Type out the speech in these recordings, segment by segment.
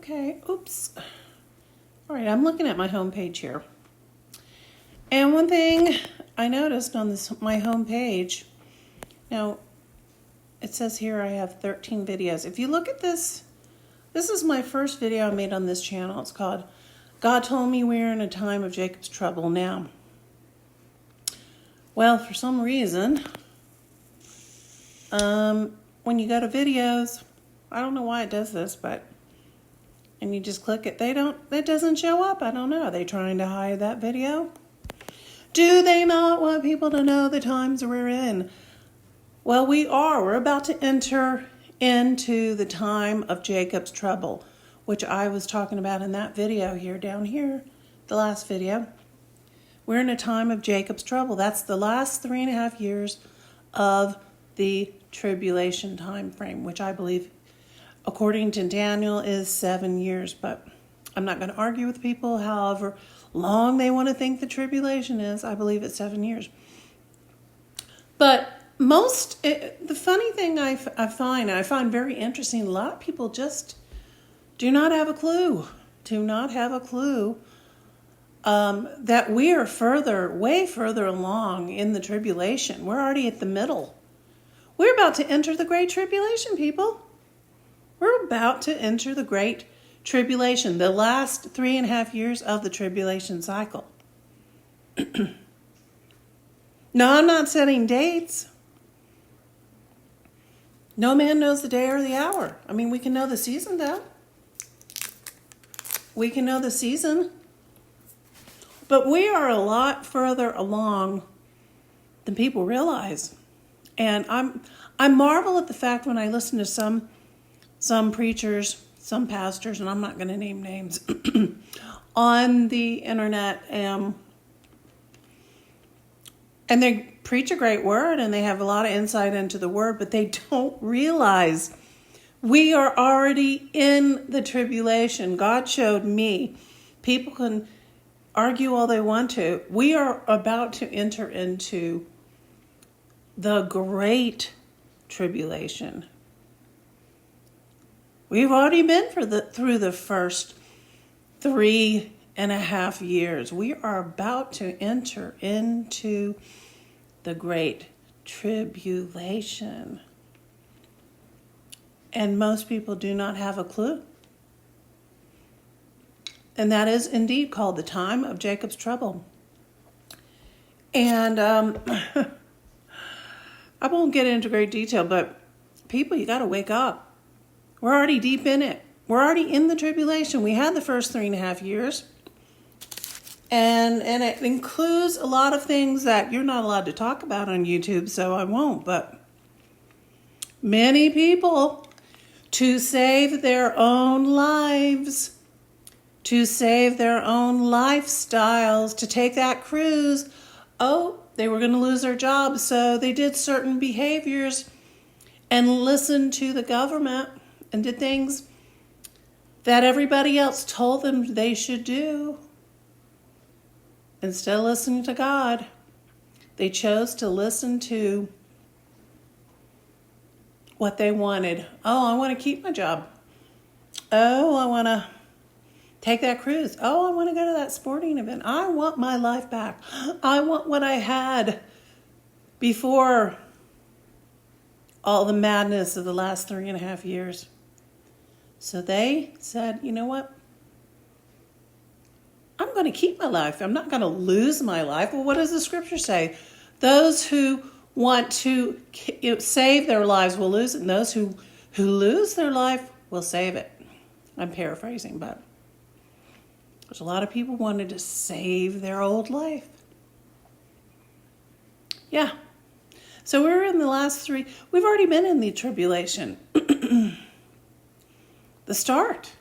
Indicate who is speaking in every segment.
Speaker 1: Okay, oops. All right, I'm looking at my home page here. And one thing I noticed on my home page, now it says here I have 13 videos. If you look at this, this is my first video I made on this channel. It's called God Told Me We're in a Time of Jacob's Trouble Now. Well, for some reason, when you go to videos, I don't know why it does this, and you just click it, it doesn't show up. I don't know. Are they trying to hide that video? Do they not want people to know the times we're in? Well, we are. We're about to enter into the time of Jacob's trouble, which I was talking about in that video here, down here, the last video. We're in a time of Jacob's trouble. That's the last 3.5 years of the tribulation time frame, which I believe, according to Daniel, is 7 years. But I'm not going to argue with people however long they want to think the tribulation is. I believe it's 7 years. But the funny thing I find very interesting, a lot of people just do not have a clue. That we are way further along in the tribulation. We're already at the middle. We're about to enter the Great Tribulation, people. We're about to enter the Great Tribulation, the last 3.5 years of the tribulation cycle. No, I'm not setting dates. No man knows the day or the hour. I mean, we can know the season, though. We can know the season. But we are a lot further along than people realize. And I marvel at the fact when I listen to some preachers, some pastors, and I'm not going to name names, on the internet, and they preach a great word and they have a lot of insight into the word, but they don't realize we are already in the tribulation. God showed me. People can argue all they want to. We are about to enter into the Great Tribulation. We've already been through the first 3.5 years. We are about to enter into the Great Tribulation. And most people do not have a clue. And that is indeed called the time of Jacob's trouble. And I won't get into great detail, but people, you got to wake up. We're already deep in it. We're already in the tribulation. We had the first 3.5 years. And it includes a lot of things that you're not allowed to talk about on YouTube, so I won't. But many people, to save their own lives, to save their own lifestyles, to take that cruise, they were going to lose their jobs, so they did certain behaviors and listened to the government and did things that everybody else told them they should do. Instead of listening to God, they chose to listen to what they wanted. I want to keep my job. I want to take that cruise. I want to go to that sporting event. I want my life back. I want what I had before all the madness of the last 3.5 years. So they said, you know what? I'm going to keep my life. I'm not going to lose my life. Well, what does the scripture say? Those who want to save their lives will lose it, and those who lose their life will save it. I'm paraphrasing, but there's a lot of people wanted to save their old life. Yeah. So we're in the last 3. We've already been in the tribulation. The start.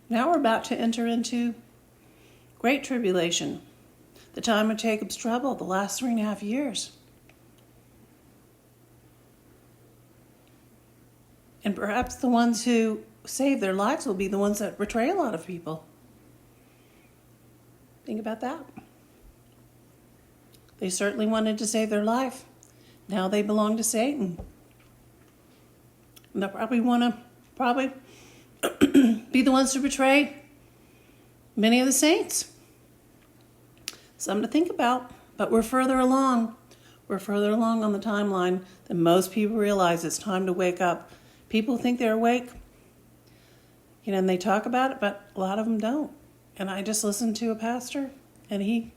Speaker 1: Now we're about to enter into Great Tribulation. The time of Jacob's trouble, the last 3.5 years. And perhaps the ones who save their lives will be the ones that betray a lot of people. Think about that. They certainly wanted to save their life. Now they belong to Satan. And they'll probably be the ones to betray many of the saints. Something to think about, but we're further along. We're further along on the timeline than most people realize. It's time to wake up. People think they're awake, and they talk about it, but a lot of them don't. And I just listened to a pastor, and he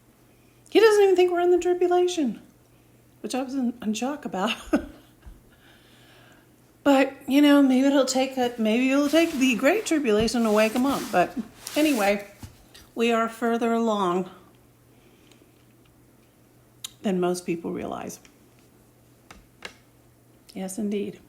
Speaker 1: doesn't even think we're in the tribulation, which I was in shock about. But, maybe it'll take the great tribulation to wake them up. But anyway, we are further along than most people realize. Yes, indeed.